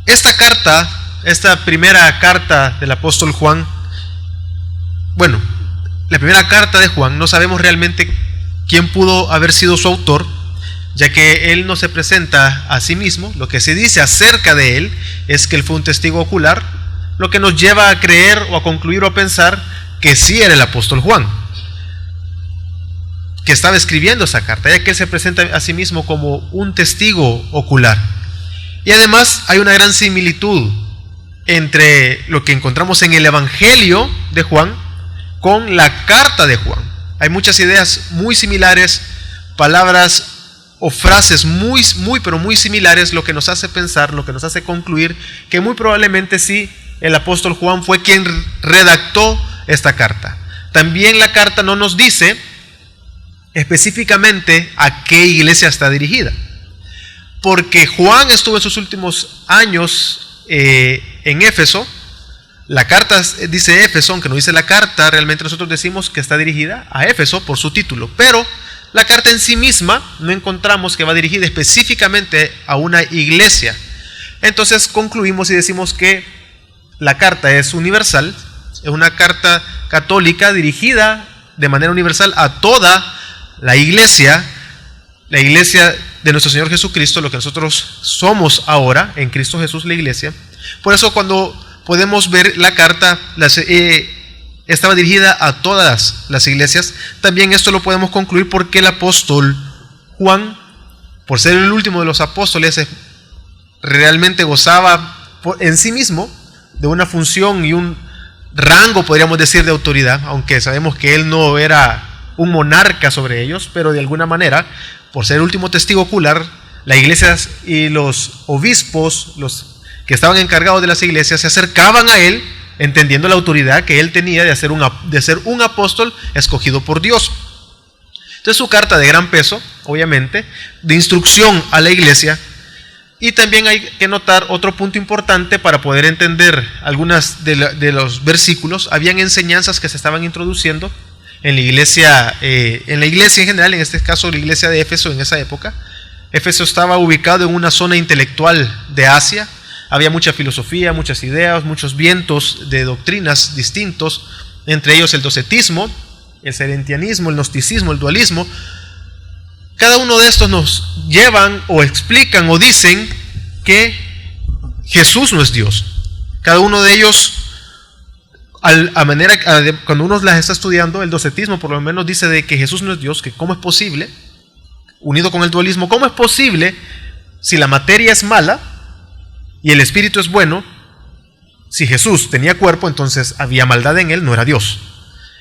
esta primera carta del apóstol Juan, bueno, la primera carta de Juan, no sabemos realmente quién pudo haber sido su autor, ya que él no se presenta a sí mismo. Lo que se dice acerca de él es que él fue un testigo ocular, lo que nos lleva a creer o a concluir o a pensar que sí era el apóstol Juan, que estaba escribiendo esa carta, ya que él se presenta a sí mismo como un testigo ocular. Y además hay una gran similitud entre lo que encontramos en el Evangelio de Juan con la carta de Juan. Hay muchas ideas muy similares, palabras o frases muy similares, lo que nos hace pensar, lo que nos hace concluir que muy probablemente sí el apóstol Juan fue quien redactó esta carta. También la carta no nos dice específicamente a qué iglesia está dirigida, porque Juan estuvo en sus últimos años en Éfeso. La carta dice Éfeso, aunque no dice la carta, realmente nosotros decimos que está dirigida a Éfeso por su título, pero la carta en sí misma no encontramos que va dirigida específicamente a una iglesia. Entonces concluimos y decimos que la carta es universal, es una carta católica dirigida de manera universal a toda la iglesia de nuestro Señor Jesucristo, lo que nosotros somos ahora en Cristo Jesús, la iglesia. Por eso cuando podemos ver la carta, estaba dirigida a todas las iglesias. También esto lo podemos concluir porque el apóstol Juan, por ser el último de los apóstoles, realmente gozaba en sí mismo de una función y un rango, podríamos decir, de autoridad, aunque sabemos que él no era un monarca sobre ellos, pero de alguna manera, por ser el último testigo ocular, la iglesia y los obispos, los que estaban encargados de las iglesias, se acercaban a él, entendiendo la autoridad que él tenía de ser un apóstol escogido por Dios. Entonces su carta de gran peso, obviamente, de instrucción a la iglesia. Y también hay que notar otro punto importante para poder entender algunas de los versículos. Habían enseñanzas que se estaban introduciendo en la iglesia en general, en este caso la iglesia de Éfeso en esa época. Éfeso estaba ubicado en una zona intelectual de Asia. Había mucha filosofía, muchas ideas, muchos vientos de doctrinas distintos, entre ellos el docetismo, el serentianismo, el gnosticismo, el dualismo. Cada uno de estos nos llevan o explican o dicen que Jesús no es Dios. Cada uno de ellos, cuando uno las está estudiando, el docetismo por lo menos dice de que Jesús no es Dios, que cómo es posible, unido con el dualismo, cómo es posible si la materia es mala y el espíritu es bueno. Si Jesús tenía cuerpo, entonces había maldad en él, no era Dios.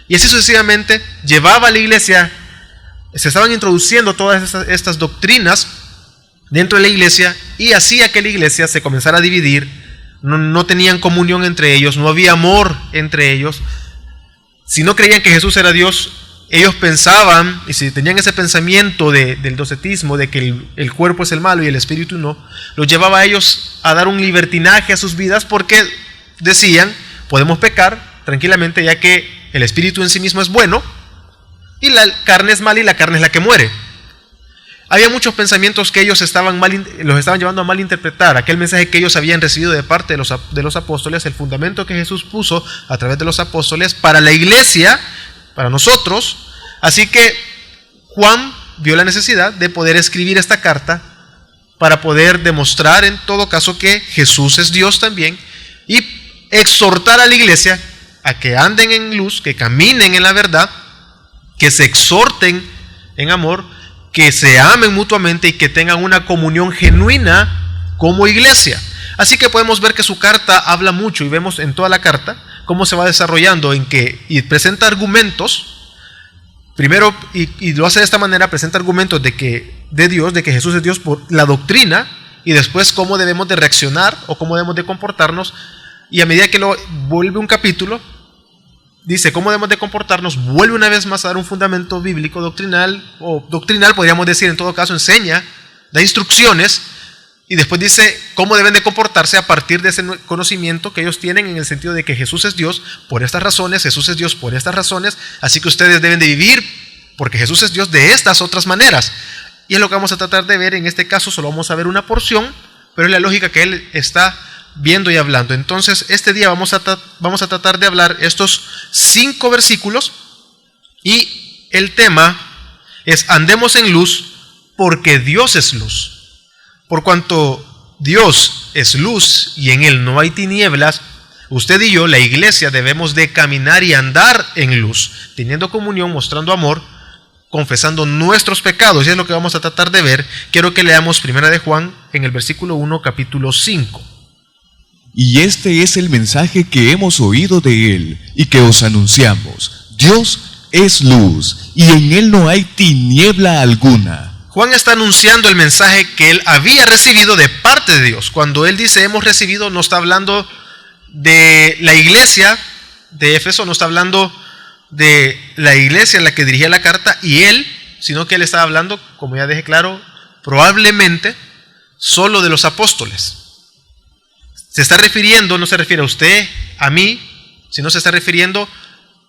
Y así sucesivamente llevaba a la iglesia, se estaban introduciendo todas estas doctrinas dentro de la iglesia, y hacía que la iglesia se comenzara a dividir. No tenían comunión entre ellos, no había amor entre ellos. Si no creían que Jesús era Dios, ellos pensaban, y si tenían ese pensamiento del docetismo, de que el cuerpo es el malo y el espíritu no, los llevaba a ellos a dar un libertinaje a sus vidas, porque decían, podemos pecar tranquilamente ya que el espíritu en sí mismo es bueno y la carne es mala y la carne es la que muere. Había muchos pensamientos que ellos los estaban llevando a malinterpretar aquel mensaje que ellos habían recibido de parte de los apóstoles, el fundamento que Jesús puso a través de los apóstoles para la iglesia, para nosotros. Así que Juan vio la necesidad de poder escribir esta carta para poder demostrar en todo caso que Jesús es Dios también, y exhortar a la iglesia a que anden en luz, que caminen en la verdad, que se exhorten en amor, que se amen mutuamente y que tengan una comunión genuina como iglesia. Así que podemos ver que su carta habla mucho, y vemos en toda la carta cómo se va desarrollando y presenta argumentos. Primero, y lo hace de esta manera, presenta argumentos de Dios, de que Jesús es Dios por la doctrina, y después cómo debemos de reaccionar o cómo debemos de comportarnos. Y a medida que lo vuelve un capítulo, dice cómo debemos de comportarnos, vuelve una vez más a dar un fundamento bíblico, doctrinal podríamos decir, en todo caso enseña, da instrucciones, y después dice cómo deben de comportarse a partir de ese conocimiento que ellos tienen, en el sentido de que Jesús es Dios por estas razones, Jesús es Dios por estas razones, así que ustedes deben de vivir porque Jesús es Dios de estas otras maneras. Y es lo que vamos a tratar de ver en este caso. Solo vamos a ver una porción, pero es la lógica que él está viendo y hablando. Entonces, este día vamos a tratar de hablar estos 5 versículos y el tema es: andemos en luz porque Dios es luz. Por cuanto Dios es luz y en Él no hay tinieblas, usted y yo, la iglesia, debemos de caminar y andar en luz, teniendo comunión, mostrando amor, confesando nuestros pecados. Y es lo que vamos a tratar de ver. Quiero que leamos 1 de Juan en el versículo 1, capítulo 5. Y este es el mensaje que hemos oído de Él y que os anunciamos: Dios es luz y en Él no hay tiniebla alguna. Juan está anunciando el mensaje que él había recibido de parte de Dios. Cuando él dice hemos recibido, no está hablando de la iglesia de Éfeso, no está hablando de la iglesia en la que dirigía la carta y él, sino que él estaba hablando, como ya dejé claro, probablemente solo de los apóstoles. Se está refiriendo, no se refiere a usted, a mí, sino se está refiriendo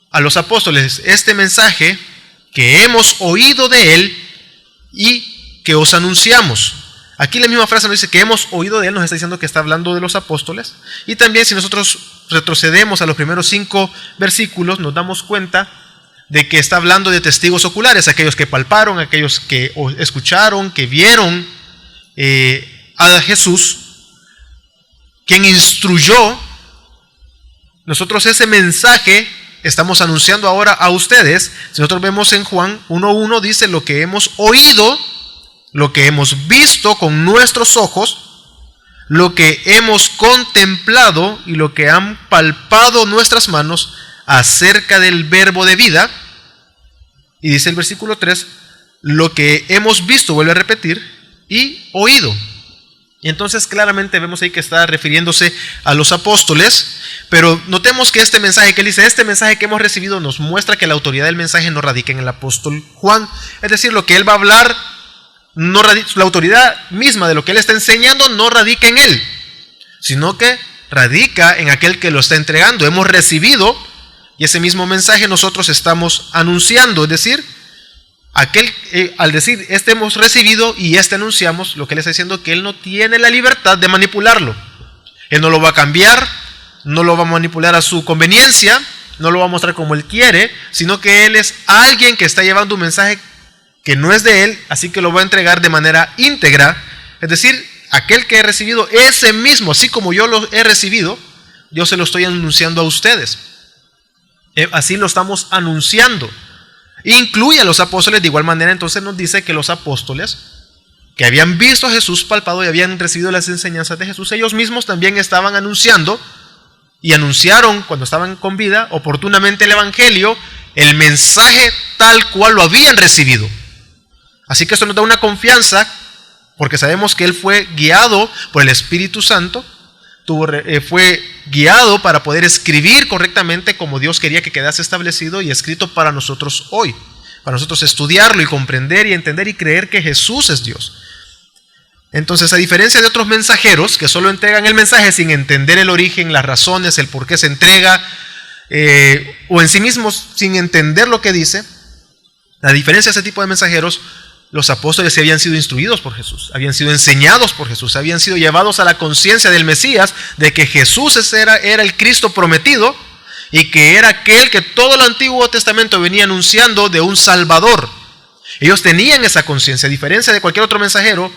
a los apóstoles. Este mensaje que hemos oído de él y que os anunciamos. Aquí la misma frase nos dice que hemos oído de él, nos está diciendo que está hablando de los apóstoles. Y también, si nosotros retrocedemos a los primeros 5 versículos, nos damos cuenta de que está hablando de testigos oculares, aquellos que palparon, aquellos que escucharon, que vieron a Jesús, quien instruyó. Nosotros ese mensaje estamos anunciando ahora a ustedes. Si nosotros vemos en Juan 1:1, dice: lo que hemos oído, lo que hemos visto con nuestros ojos, lo que hemos contemplado y lo que han palpado nuestras manos acerca del verbo de vida. Y dice el versículo 3, lo que hemos visto, vuelve a repetir, y oído. Y entonces claramente vemos ahí que está refiriéndose a los apóstoles, pero notemos que este mensaje que él dice, este mensaje que hemos recibido, nos muestra que la autoridad del mensaje no radica en el apóstol Juan. Es decir, lo que él va a hablar, la autoridad misma de lo que él está enseñando no radica en él, sino que radica en aquel que lo está entregando. Hemos recibido y ese mismo mensaje nosotros estamos anunciando, es decir, al decir este hemos recibido y este anunciamos, lo que él está diciendo que él no tiene la libertad de manipularlo. Él no lo va a cambiar, no lo va a manipular a su conveniencia, no lo va a mostrar como él quiere, sino que él es alguien que está llevando un mensaje que no es de él, así que lo va a entregar de manera íntegra. Es decir, aquel que he recibido, ese mismo, así como yo lo he recibido, yo se lo estoy anunciando a ustedes. Así lo estamos anunciando. Incluye a los apóstoles de igual manera. Entonces nos dice que los apóstoles que habían visto a Jesús palpado y habían recibido las enseñanzas de Jesús, ellos mismos también estaban anunciando y anunciaron cuando estaban con vida oportunamente el evangelio, el mensaje tal cual lo habían recibido. Así que esto nos da una confianza porque sabemos que él fue guiado por el Espíritu Santo, fue guiado para poder escribir correctamente como Dios quería que quedase establecido y escrito para nosotros hoy, para nosotros estudiarlo y comprender y entender y creer que Jesús es Dios. Entonces, a diferencia de otros mensajeros que solo entregan el mensaje sin entender el origen, las razones, el por qué se entrega, o en sí mismos sin entender lo que dice, a diferencia de ese tipo de mensajeros, los apóstoles se habían sido instruidos por Jesús, habían sido enseñados por Jesús, habían sido llevados a la conciencia del Mesías, de que Jesús era el Cristo prometido y que era aquel que todo el Antiguo Testamento venía anunciando de un Salvador. Ellos tenían esa conciencia, a diferencia de cualquier otro mensajero.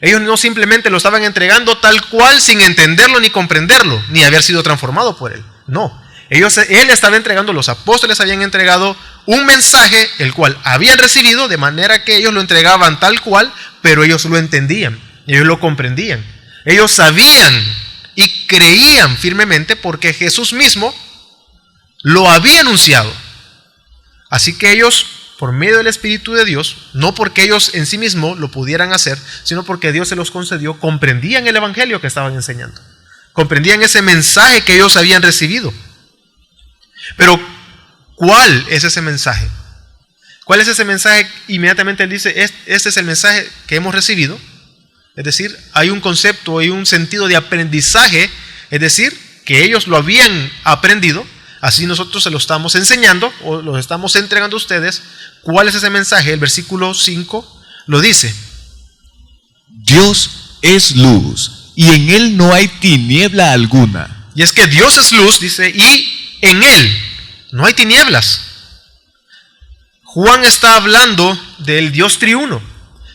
Ellos no simplemente lo estaban entregando tal cual sin entenderlo ni comprenderlo, ni haber sido transformado por él. No, él estaba entregando, los apóstoles habían entregado un mensaje el cual habían recibido, de manera que ellos lo entregaban tal cual, pero ellos lo entendían, ellos lo comprendían, ellos sabían y creían firmemente porque Jesús mismo lo había anunciado. Así que ellos, por medio del Espíritu de Dios, no porque ellos en sí mismos lo pudieran hacer, sino porque Dios se los concedió, comprendían el evangelio que estaban enseñando, comprendían ese mensaje que ellos habían recibido. Pero ¿cuál es ese mensaje? ¿Cuál es ese mensaje? Inmediatamente él dice, este es el mensaje que hemos recibido. Es decir, hay un concepto, hay un sentido de aprendizaje, es decir, que ellos lo habían aprendido, así nosotros se lo estamos enseñando o lo estamos entregando a ustedes. ¿Cuál es ese mensaje? El versículo 5 lo dice. Dios es luz y en Él no hay tiniebla alguna. Y es que Dios es luz, dice, y en Él no hay tinieblas. Juan está hablando del Dios triuno.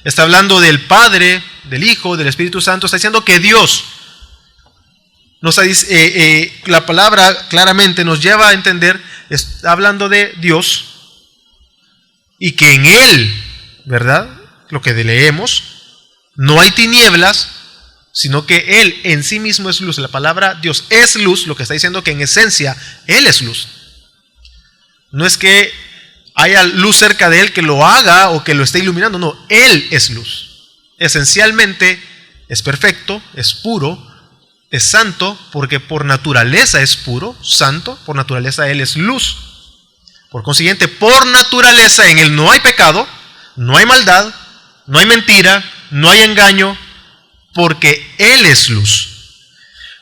Está hablando del Padre, del Hijo, del Espíritu Santo. Está diciendo que Dios, la palabra claramente nos lleva a entender, está hablando de Dios y que en Él, ¿verdad? Lo que leemos, no hay tinieblas, sino que Él en sí mismo es luz. La palabra Dios es luz, lo que está diciendo que en esencia Él es luz. No es que haya luz cerca de Él que lo haga o que lo esté iluminando, no, Él es luz. Esencialmente es perfecto, es puro, es santo, porque por naturaleza es puro, santo, por naturaleza Él es luz. Por consiguiente, por naturaleza en Él no hay pecado, no hay maldad, no hay mentira, no hay engaño, porque Él es luz.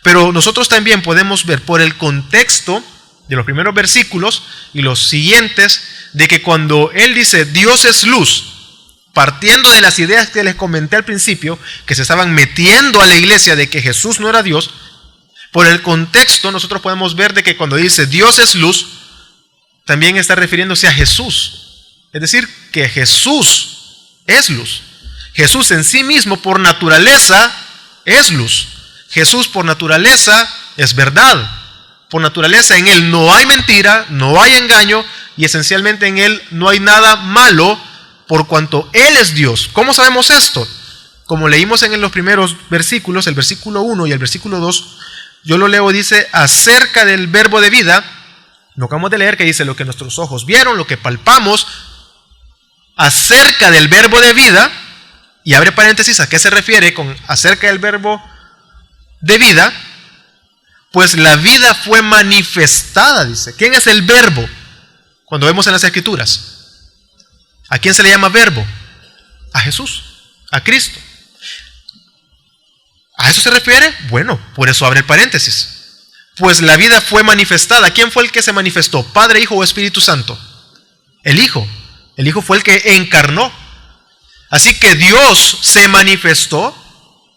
Pero nosotros también podemos ver por el contexto de los primeros versículos y los siguientes, de que cuando Él dice Dios es luz, partiendo de las ideas que les comenté al principio, que se estaban metiendo a la iglesia de que Jesús no era Dios, por el contexto nosotros podemos ver de que cuando dice Dios es luz, también está refiriéndose a Jesús. Es decir, que Jesús es luz. Jesús en sí mismo por naturaleza es luz. Jesús por naturaleza es verdad. Por naturaleza en Él no hay mentira, no hay engaño y esencialmente en Él no hay nada malo por cuanto Él es Dios. ¿Cómo sabemos esto? Como leímos en los primeros versículos, el versículo 1 y el versículo 2, yo lo leo, dice acerca del verbo de vida, lo acabamos de leer que dice lo que nuestros ojos vieron, lo que palpamos, acerca del verbo de vida, y abre paréntesis, ¿a qué se refiere con acerca del verbo de vida? Pues la vida fue manifestada, dice. ¿Quién es el verbo? Cuando vemos en las Escrituras, ¿a quién se le llama verbo? A Jesús, a Cristo. ¿A eso se refiere? Bueno, por eso abre el paréntesis. Pues la vida fue manifestada. ¿Quién fue el que se manifestó? ¿Padre, Hijo o Espíritu Santo? El Hijo. El Hijo fue el que encarnó. Así que Dios se manifestó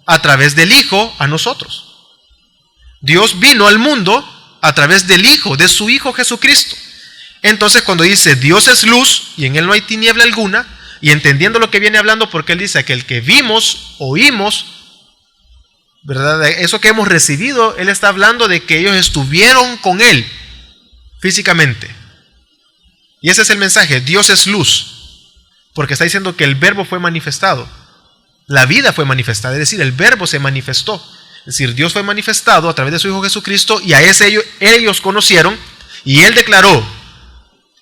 a través del Hijo a nosotros. Dios vino al mundo a través del Hijo, de su Hijo Jesucristo. Entonces cuando dice Dios es luz y en Él no hay tiniebla alguna, y entendiendo lo que viene hablando, porque Él dice que el que vimos, oímos, ¿verdad? Eso que hemos recibido, Él está hablando de que ellos estuvieron con Él físicamente. Y ese es el mensaje, Dios es luz, porque está diciendo que el verbo fue manifestado, la vida fue manifestada, es decir, el verbo se manifestó. Es decir, Dios fue manifestado a través de su Hijo Jesucristo y a ese ellos conocieron y Él declaró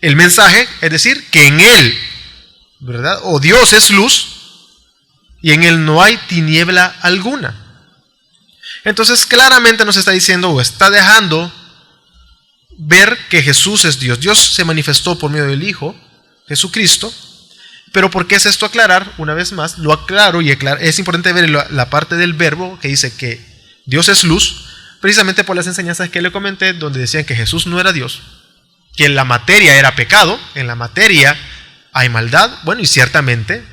el mensaje, es decir, que en Él, ¿verdad? O Dios es luz y en Él no hay tiniebla alguna. Entonces claramente nos está diciendo o está dejando ver que Jesús es Dios. Dios se manifestó por medio del Hijo, Jesucristo. Pero ¿por qué es esto aclarar? Una vez más, lo aclaro y es importante ver la parte del verbo que dice que Dios es luz, precisamente por las enseñanzas que le comenté, donde decían que Jesús no era Dios, que en la materia era pecado, en la materia hay maldad. Bueno, y ciertamente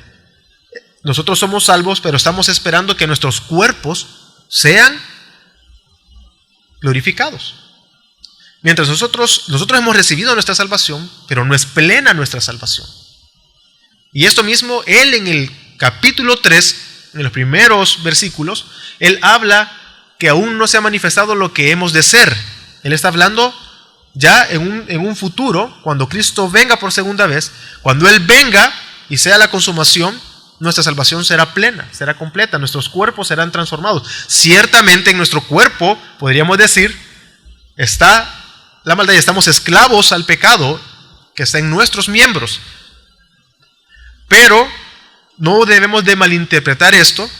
nosotros somos salvos, pero estamos esperando que nuestros cuerpos sean glorificados. Mientras nosotros hemos recibido nuestra salvación, pero no es plena nuestra salvación. Y esto mismo, Él en el capítulo 3, en los primeros versículos, Él habla que aún no se ha manifestado lo que hemos de ser. Él está hablando ya en un futuro, cuando Cristo venga por segunda vez, cuando Él venga y sea la consumación, nuestra salvación será plena, será completa, nuestros cuerpos serán transformados. Ciertamente en nuestro cuerpo, podríamos decir, está la maldad y estamos esclavos al pecado que está en nuestros miembros. Pero no debemos de malinterpretar esto,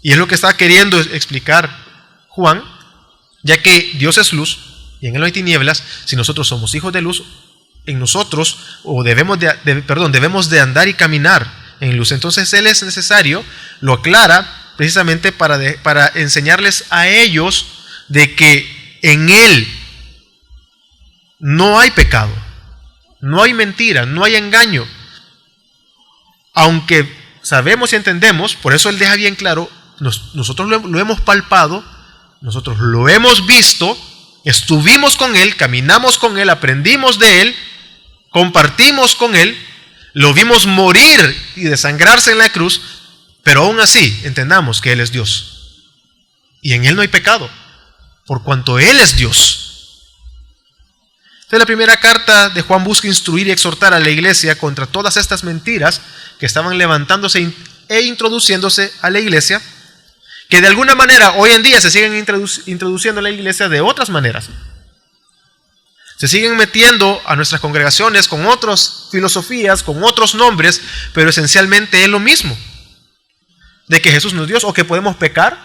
y es lo que está queriendo explicar Juan, ya que Dios es luz y en Él no hay tinieblas. Si nosotros somos hijos de luz, en nosotros debemos de andar y caminar en luz. Entonces Él es necesario, lo aclara precisamente para enseñarles a ellos de que en Él no hay pecado, no hay mentira, no hay engaño. Aunque sabemos y entendemos, por eso Él deja bien claro, nosotros lo hemos palpado, nosotros lo hemos visto, estuvimos con Él, caminamos con Él, aprendimos de Él, compartimos con Él, lo vimos morir y desangrarse en la cruz, pero aún así entendamos que Él es Dios. Y en Él no hay pecado, por cuanto Él es Dios. Entonces la primera carta de Juan busca instruir y exhortar a la iglesia contra todas estas mentiras que estaban levantándose e introduciéndose a la iglesia, que de alguna manera hoy en día se siguen introduciendo a la iglesia de otras maneras. Se siguen metiendo a nuestras congregaciones con otras filosofías, con otros nombres, pero esencialmente es lo mismo. De que Jesús no es Dios, o que podemos pecar,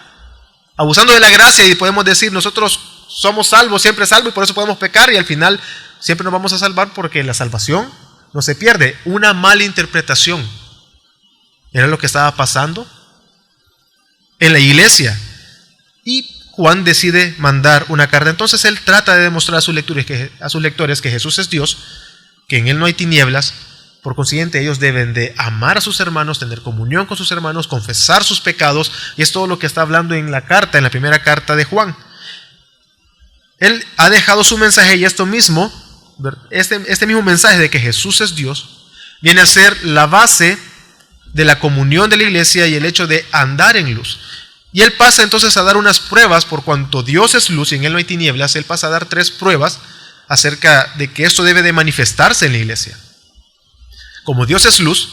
abusando de la gracia, y podemos decir nosotros somos salvos, siempre salvos, y por eso podemos pecar, y al final siempre nos vamos a salvar porque la salvación no se pierde. Una mala interpretación era lo que estaba pasando en la iglesia. Y Juan decide mandar una carta. Entonces él trata de demostrar a sus lectores que Jesús es Dios, que en Él no hay tinieblas. Por consiguiente, ellos deben de amar a sus hermanos, tener comunión con sus hermanos, confesar sus pecados, y es todo lo que está hablando en la carta, en la primera carta de Juan. Él ha dejado su mensaje, y esto mismo, este mismo mensaje de que Jesús es Dios, viene a ser la base de la comunión de la iglesia y el hecho de andar en luz. Y él pasa entonces a dar unas pruebas, por cuanto Dios es luz y en Él no hay tinieblas. Él pasa a dar 3 pruebas acerca de que esto debe de manifestarse en la iglesia. Como Dios es luz,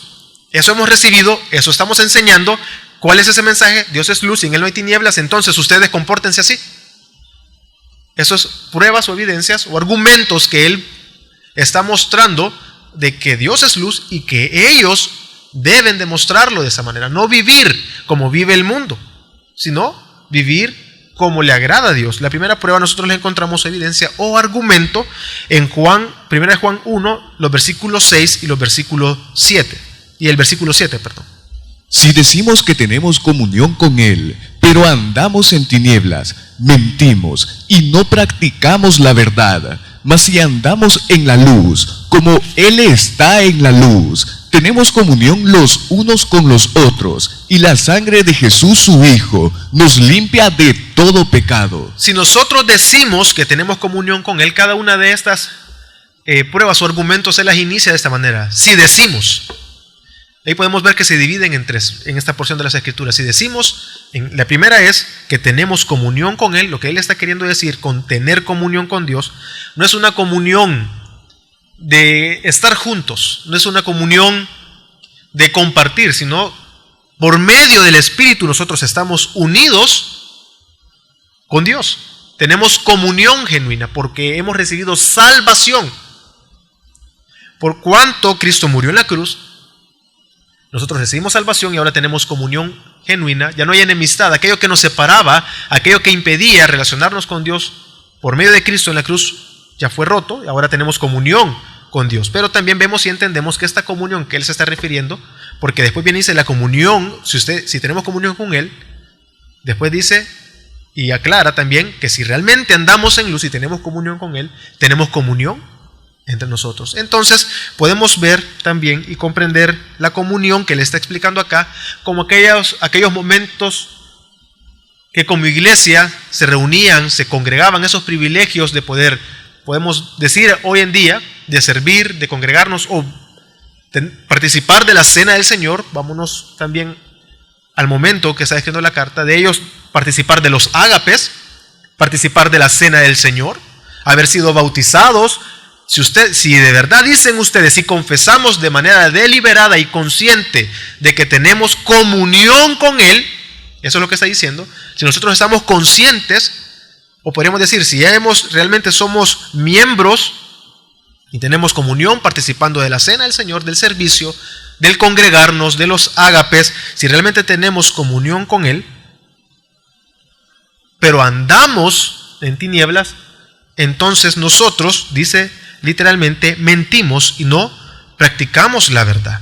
eso hemos recibido, eso estamos enseñando. ¿Cuál es ese mensaje? Dios es luz y en Él no hay tinieblas, entonces ustedes compórtense así. Esas pruebas o evidencias o argumentos que Él está mostrando de que Dios es luz y que ellos deben demostrarlo de esa manera. No vivir como vive el mundo, sino vivir como le agrada a Dios. La primera prueba nosotros le encontramos evidencia o argumento en 1 Juan 1, los versículos 6 y los versículos 7. Y el versículo 7, perdón. Si decimos que tenemos comunión con Él, pero andamos en tinieblas, mentimos y no practicamos la verdad. Mas si andamos en la luz, como Él está en la luz, tenemos comunión los unos con los otros, y la sangre de Jesús su Hijo nos limpia de todo pecado. Si nosotros decimos que tenemos comunión con Él, cada una de estas pruebas o argumentos Él las inicia de esta manera. Si decimos, ahí podemos ver que se dividen en 3 en esta porción de las Escrituras. Si decimos, la primera es que tenemos comunión con Él. Lo que Él está queriendo decir con tener comunión con Dios no es una comunión de estar juntos, no es una comunión de compartir, sino por medio del Espíritu nosotros estamos unidos con Dios. Tenemos comunión genuina porque hemos recibido salvación. Por cuanto Cristo murió en la cruz, nosotros recibimos salvación y ahora tenemos comunión genuina. Ya no hay enemistad. Aquello que nos separaba, aquello que impedía relacionarnos con Dios por medio de Cristo en la cruz, ya fue roto y ahora tenemos comunión con Dios. Pero también vemos y entendemos que esta comunión que Él se está refiriendo, porque después viene y dice la comunión, si tenemos comunión con Él, después dice y aclara también que si realmente andamos en luz y tenemos comunión con Él, tenemos comunión entre nosotros. Entonces podemos ver también y comprender la comunión que Él está explicando acá como aquellos momentos que como iglesia se reunían, se congregaban, esos privilegios de poder, podemos decir hoy en día, de servir, de congregarnos o participar de la cena del Señor. Vámonos también al momento que está escribiendo la carta, de ellos participar de los ágapes, participar de la cena del Señor, haber sido bautizados. Si de verdad dicen ustedes, si confesamos de manera deliberada y consciente de que tenemos comunión con Él, eso es lo que está diciendo. Si nosotros estamos conscientes, o podríamos decir, si ya realmente somos miembros y tenemos comunión participando de la cena del Señor, del servicio, del congregarnos, de los ágapes, si realmente tenemos comunión con Él, pero andamos en tinieblas, entonces nosotros, dice literalmente, mentimos y no practicamos la verdad.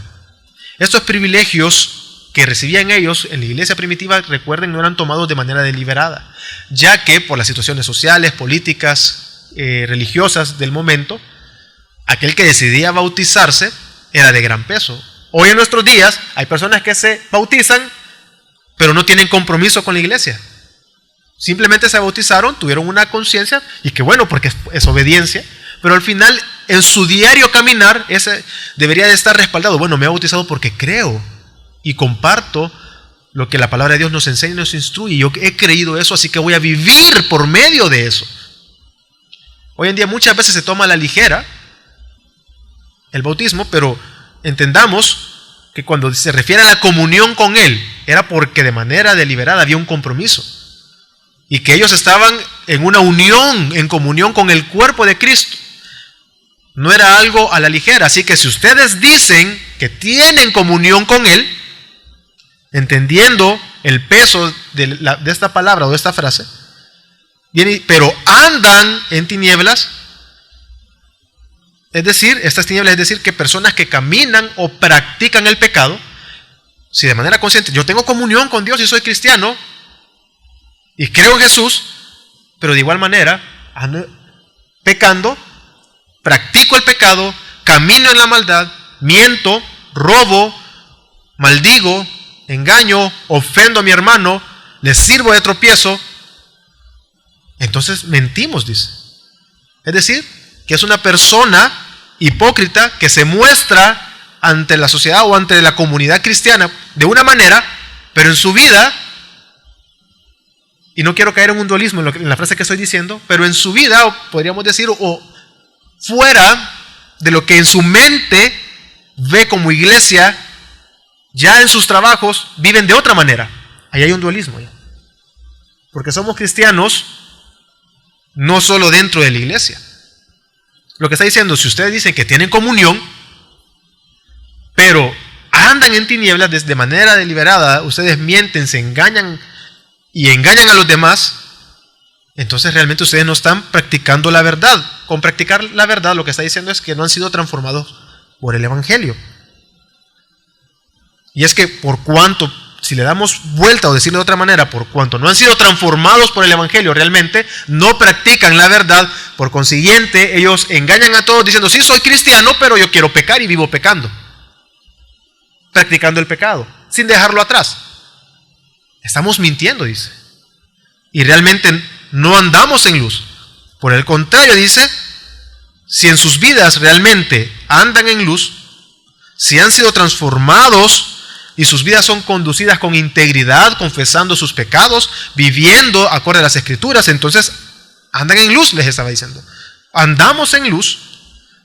Estos privilegios que recibían ellos en la iglesia primitiva, recuerden, no eran tomados de manera deliberada, ya que por las situaciones sociales, políticas, religiosas del momento, aquel que decidía bautizarse era de gran peso. Hoy en nuestros días hay personas que se bautizan pero no tienen compromiso con la iglesia. Simplemente se bautizaron, tuvieron una conciencia, y que bueno, porque es obediencia, pero al final en su diario caminar ese debería de estar respaldado. Bueno, me he bautizado porque creo y comparto lo que la palabra de Dios nos enseña y nos instruye. Yo he creído eso, así que voy a vivir por medio de eso. Hoy en día muchas veces se toma a la ligera el bautismo, pero entendamos que cuando se refiere a la comunión con Él, era porque de manera deliberada había un compromiso. Y que ellos estaban en una unión, en comunión con el cuerpo de Cristo. No era algo a la ligera. Así que si ustedes dicen que tienen comunión con Él, entendiendo el peso de esta palabra o de esta frase, pero andan en tinieblas, es decir, estas tinieblas es decir que personas que caminan o practican el pecado, si de manera consciente yo tengo comunión con Dios y soy cristiano y creo en Jesús, pero de igual manera ando pecando, practico el pecado, camino en la maldad, miento, robo, maldigo, engaño, ofendo a mi hermano, le sirvo de tropiezo, entonces mentimos, dice. Es decir, que es una persona hipócrita que se muestra ante la sociedad o ante la comunidad cristiana de una manera, pero en su vida, y no quiero caer en un dualismo en la frase que estoy diciendo, pero en su vida, o podríamos decir, o fuera de lo que en su mente ve como iglesia, ya en sus trabajos viven de otra manera. Ahí hay un dualismo ya. Porque somos cristianos no solo dentro de la iglesia. Lo que está diciendo, si ustedes dicen que tienen comunión, pero andan en tinieblas de manera deliberada, ustedes mienten, se engañan y engañan a los demás, entonces realmente ustedes no están practicando la verdad. Con practicar la verdad lo que está diciendo es que no han sido transformados por el Evangelio. Y es que por cuanto, si le damos vuelta o decirlo de otra manera, por cuanto no han sido transformados por el Evangelio, realmente no practican la verdad, por consiguiente ellos engañan a todos diciendo, sí soy cristiano, pero yo quiero pecar y vivo pecando. Practicando el pecado, sin dejarlo atrás. Estamos mintiendo, dice. Y realmente no andamos en luz. Por el contrario, dice, si en sus vidas realmente andan en luz, si han sido transformados y sus vidas son conducidas con integridad, confesando sus pecados, viviendo acorde a las Escrituras, entonces andan en luz, les estaba diciendo. Andamos en luz,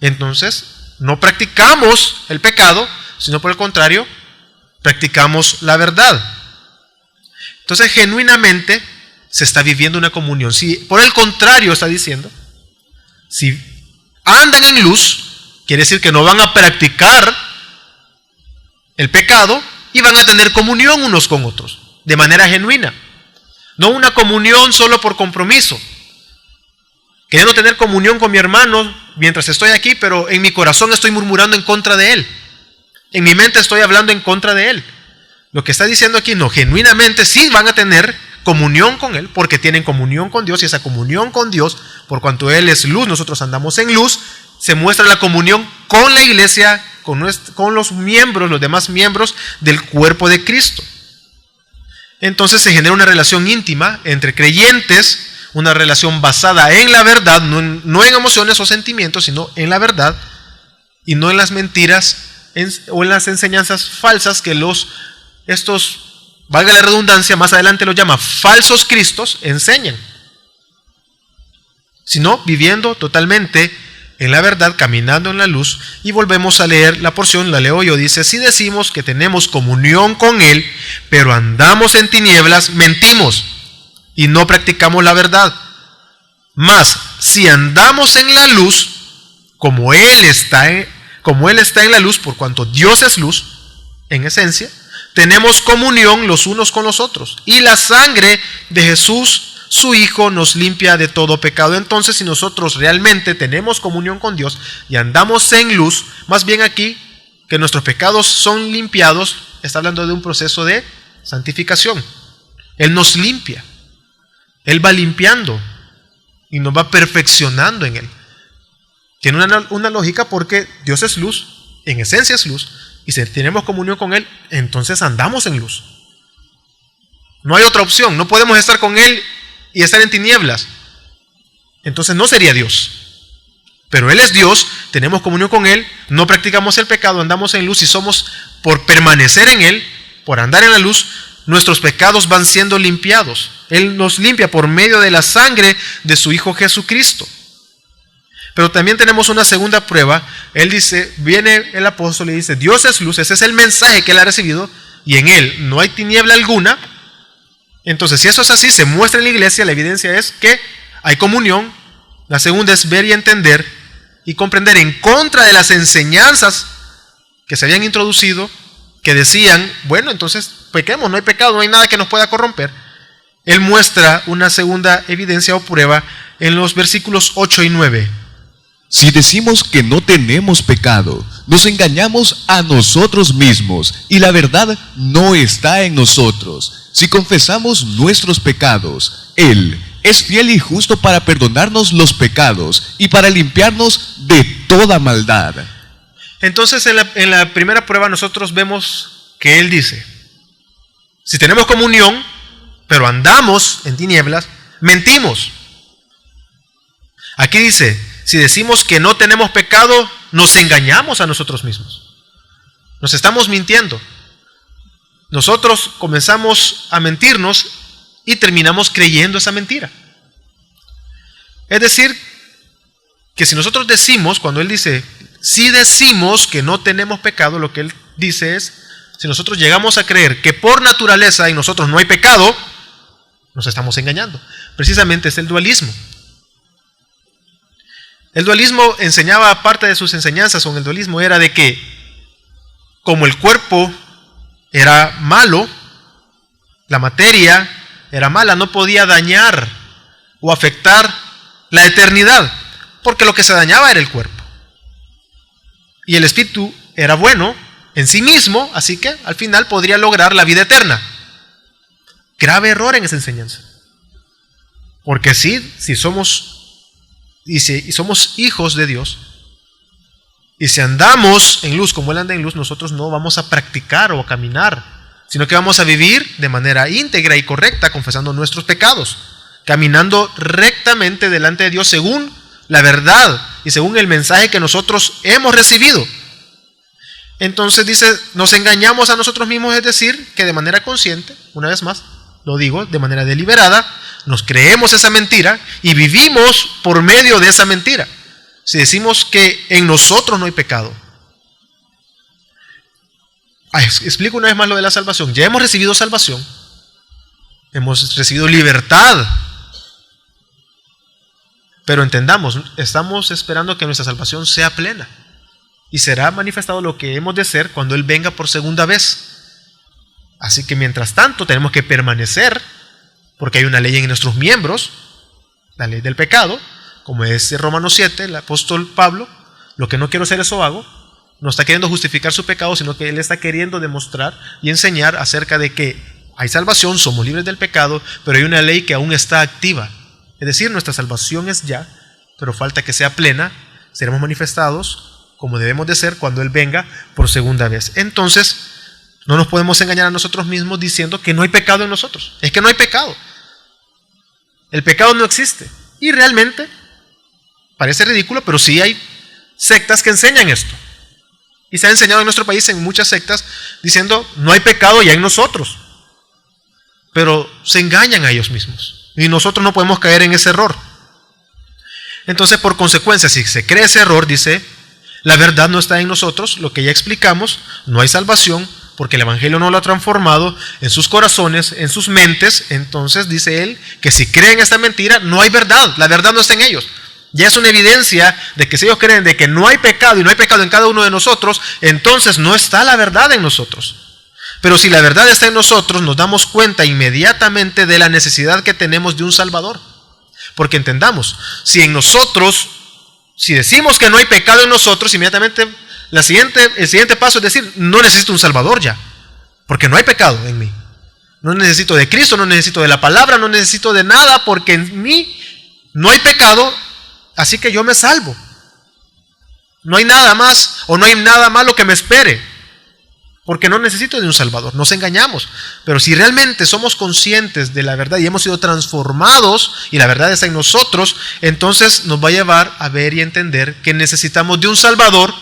entonces no practicamos el pecado, sino por el contrario, practicamos la verdad. Entonces genuinamente se está viviendo una comunión. Si por el contrario está diciendo, si andan en luz, quiere decir que no van a practicar el pecado y van a tener comunión unos con otros, de manera genuina. No una comunión solo por compromiso. Queriendo tener comunión con mi hermano mientras estoy aquí, pero en mi corazón estoy murmurando en contra de él. En mi mente estoy hablando en contra de él. Lo que está diciendo aquí, no, genuinamente sí van a tener comunión con Él, porque tienen comunión con Dios, y esa comunión con Dios, por cuanto Él es luz, nosotros andamos en luz, se muestra la comunión con la iglesia, con los miembros, los demás miembros del cuerpo de Cristo. Entonces se genera una relación íntima entre creyentes, una relación basada en la verdad, no en emociones o sentimientos, sino en la verdad, y no en las mentiras o en las enseñanzas falsas que estos, valga la redundancia, más adelante los llama falsos cristos, enseñan. Sino viviendo totalmente en la verdad, caminando en la luz. Y volvemos a leer la porción, la leo yo, dice, si decimos que tenemos comunión con Él, pero andamos en tinieblas, mentimos y no practicamos la verdad. Mas, si andamos en la luz, como Él está en la luz, por cuanto Dios es luz, en esencia, tenemos comunión los unos con los otros. Y la sangre de Jesús, su Hijo, nos limpia de todo pecado. Entonces, si nosotros realmente tenemos comunión con Dios y andamos en luz, más bien aquí, que nuestros pecados son limpiados, está hablando de un proceso de santificación. Él nos limpia. Él va limpiando y nos va perfeccionando en Él. Tiene una lógica porque Dios es luz, en esencia es luz. Y si tenemos comunión con Él, entonces andamos en luz. No hay otra opción. No podemos estar con Él y estar en tinieblas. Entonces no sería Dios. Pero Él es Dios, tenemos comunión con Él, no practicamos el pecado, andamos en luz y somos, por permanecer en Él, por andar en la luz, nuestros pecados van siendo limpiados. Él nos limpia por medio de la sangre de su Hijo Jesucristo. Pero también tenemos una segunda prueba. Él dice, viene el apóstol y dice, Dios es luz, ese es el mensaje que Él ha recibido, y en Él no hay tiniebla alguna. Entonces, si eso es así, se muestra en la iglesia, la evidencia es que hay comunión. La segunda es ver y entender y comprender en contra de las enseñanzas que se habían introducido, que decían, bueno, entonces pequemos, no hay pecado, no hay nada que nos pueda corromper. Él muestra una segunda evidencia o prueba en los versículos 8 y 9. Si decimos que no tenemos pecado, nos engañamos a nosotros mismos y la verdad no está en nosotros. Si confesamos nuestros pecados, Él es fiel y justo para perdonarnos los pecados y para limpiarnos de toda maldad. Entonces en la primera prueba nosotros vemos que Él dice, si tenemos comunión, pero andamos en tinieblas, mentimos. Aquí dice, si decimos que no tenemos pecado, nos engañamos a nosotros mismos. Nos estamos mintiendo. Nosotros comenzamos a mentirnos y terminamos creyendo esa mentira. Es decir, que si nosotros decimos, cuando Él dice, si decimos que no tenemos pecado, lo que Él dice es, si nosotros llegamos a creer que por naturaleza en nosotros no hay pecado, nos estamos engañando. Precisamente es el dualismo. El dualismo enseñaba, parte de sus enseñanzas con el dualismo, era de que como el cuerpo era malo, la materia era mala, no podía dañar o afectar la eternidad, porque lo que se dañaba era el cuerpo. Y el espíritu era bueno en sí mismo, así que al final podría lograr la vida eterna. Grave error en esa enseñanza. Porque si somos hijos de Dios, y si andamos en luz como Él anda en luz, nosotros no vamos a practicar o a caminar, sino que vamos a vivir de manera íntegra y correcta, confesando nuestros pecados, caminando rectamente delante de Dios según la verdad y según el mensaje que nosotros hemos recibido. Entonces dice, nos engañamos a nosotros mismos, es decir, que de manera consciente, una vez más, lo digo, de manera deliberada, nos creemos esa mentira y vivimos por medio de esa mentira. Si decimos que en nosotros no hay pecado. Explico una vez más lo de la salvación. Ya hemos recibido salvación. Hemos recibido libertad. Pero entendamos, estamos esperando que nuestra salvación sea plena. Y será manifestado lo que hemos de ser cuando Él venga por segunda vez. Así que mientras tanto tenemos que permanecer, porque hay una ley en nuestros miembros, la ley del pecado, como es Romanos 7, el apóstol Pablo, lo que no quiero hacer eso hago. No está queriendo justificar su pecado, sino que él está queriendo demostrar y enseñar acerca de que hay salvación, somos libres del pecado, pero hay una ley que aún está activa. Es decir, nuestra salvación es ya, pero falta que sea plena. Seremos manifestados como debemos de ser cuando Él venga por segunda vez. Entonces, no nos podemos engañar a nosotros mismos diciendo que no hay pecado en nosotros. Es que no hay pecado. El pecado no existe. Y realmente, parece ridículo, pero sí hay sectas que enseñan esto. Y se ha enseñado en nuestro país en muchas sectas diciendo no hay pecado ya en nosotros. Pero se engañan a ellos mismos. Y nosotros no podemos caer en ese error. Entonces, por consecuencia, si se cree ese error, dice, la verdad no está en nosotros, lo que ya explicamos, no hay salvación, porque el Evangelio no lo ha transformado en sus corazones, en sus mentes. Entonces dice él que si creen esta mentira, no hay verdad, la verdad no está en ellos. Ya es una evidencia de que si ellos creen de que no hay pecado y no hay pecado en cada uno de nosotros, entonces no está la verdad en nosotros. Pero si la verdad está en nosotros, nos damos cuenta inmediatamente de la necesidad que tenemos de un Salvador. Porque entendamos, si en nosotros, si decimos que no hay pecado en nosotros, inmediatamente el siguiente paso es decir, no necesito un Salvador ya, porque no hay pecado en mí. No necesito de Cristo, no necesito de la palabra, no necesito de nada, porque en mí no hay pecado, así que yo me salvo. No hay nada más o no hay nada malo que me espere. porque no necesito de un Salvador. Nos engañamos. Pero si realmente somos conscientes de la verdad y hemos sido transformados y la verdad está en nosotros, entonces nos va a llevar a ver y entender que necesitamos de un Salvador.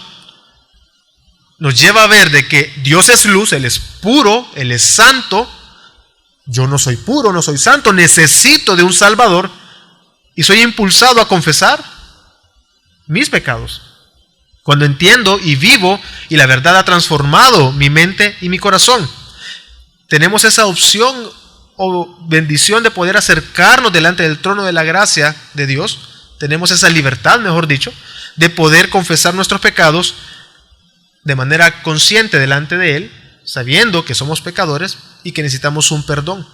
Nos lleva a ver de que Dios es luz, Él es puro, Él es santo. Yo no soy puro, no soy santo, necesito de un Salvador y soy impulsado a confesar mis pecados. Cuando entiendo y vivo y la verdad ha transformado mi mente y mi corazón, tenemos esa opción o bendición de poder acercarnos delante del trono de la gracia de Dios. Tenemos esa libertad, mejor dicho, de poder confesar nuestros pecados de manera consciente delante de Él, sabiendo que somos pecadores y que necesitamos un perdón.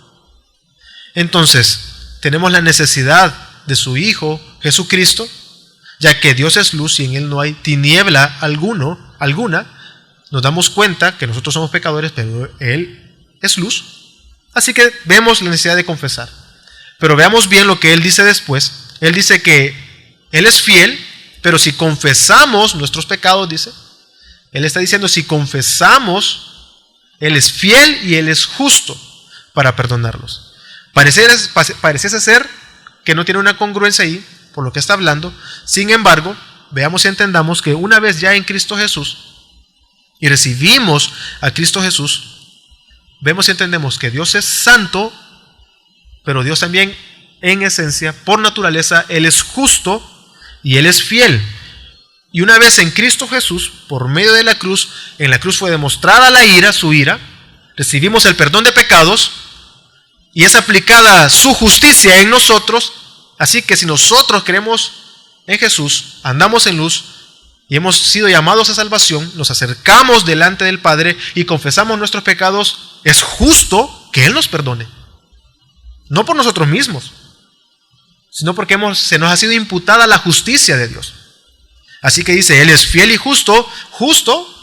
Entonces, tenemos la necesidad de su Hijo Jesucristo, ya que Dios es luz y en Él no hay tiniebla alguna. Nos damos cuenta que nosotros somos pecadores, pero Él es luz. Así que vemos la necesidad de confesar. Pero veamos bien lo que Él dice después. Él dice que Él es fiel, pero si confesamos nuestros pecados, dice, Él está diciendo, si confesamos, Él es fiel y Él es justo para perdonarlos. Pareciese ser que no tiene una congruencia ahí, por lo que está hablando. Sin embargo, veamos y entendamos que una vez ya en Cristo Jesús y recibimos a Cristo Jesús, vemos y entendemos que Dios es santo, pero Dios también en esencia, por naturaleza, Él es justo y Él es fiel. Y una vez en Cristo Jesús, por medio de la cruz, en la cruz fue demostrada su ira, recibimos el perdón de pecados y es aplicada su justicia en nosotros. Así que si nosotros creemos en Jesús, andamos en luz y hemos sido llamados a salvación, nos acercamos delante del Padre y confesamos nuestros pecados, es justo que Él nos perdone. No por nosotros mismos, sino porque se nos ha sido imputada la justicia de Dios. Así que dice, Él es fiel y justo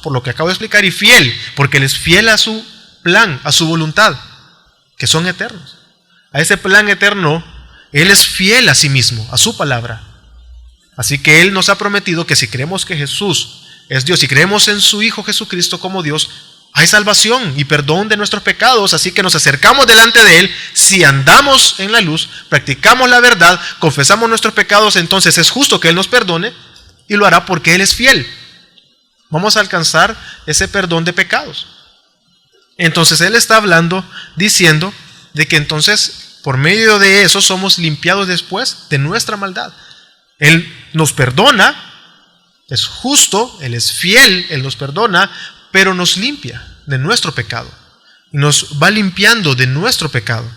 por lo que acabo de explicar, y fiel, porque Él es fiel a su plan, a su voluntad, que son eternos. A ese plan eterno, Él es fiel a sí mismo, a su palabra. Así que Él nos ha prometido que si creemos que Jesús es Dios y creemos en su Hijo Jesucristo como Dios, hay salvación y perdón de nuestros pecados. Así que nos acercamos delante de Él. Si andamos en la luz, practicamos la verdad, confesamos nuestros pecados, entonces es justo que Él nos perdone y lo hará porque Él es fiel. Vamos a alcanzar ese perdón de pecados. Entonces Él está hablando, diciendo de que entonces por medio de eso somos limpiados después de nuestra maldad. Él nos perdona, es justo, Él es fiel, Él nos perdona, pero nos limpia de nuestro pecado. Y nos va limpiando de nuestro pecado.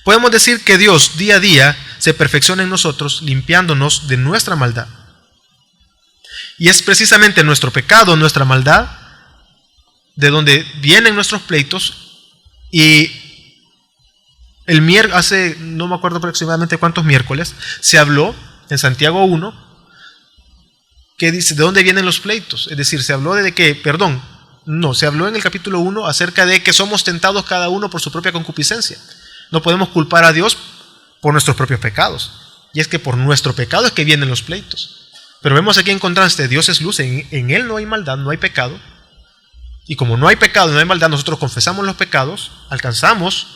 Podemos decir que Dios día a día se perfecciona en nosotros, limpiándonos de nuestra maldad. Y es precisamente nuestro pecado, nuestra maldad, de donde vienen nuestros pleitos. Y hace, no me acuerdo aproximadamente cuántos miércoles, se habló en Santiago 1, que dice, ¿de dónde vienen los pleitos? Es decir, se habló se habló en el capítulo 1 acerca de que somos tentados cada uno por su propia concupiscencia. No podemos culpar a Dios por nuestros propios pecados. Y es que por nuestro pecado es que vienen los pleitos. Pero vemos aquí en contraste, Dios es luz, en Él no hay maldad, no hay pecado. Y como no hay pecado, no hay maldad, nosotros confesamos los pecados, alcanzamos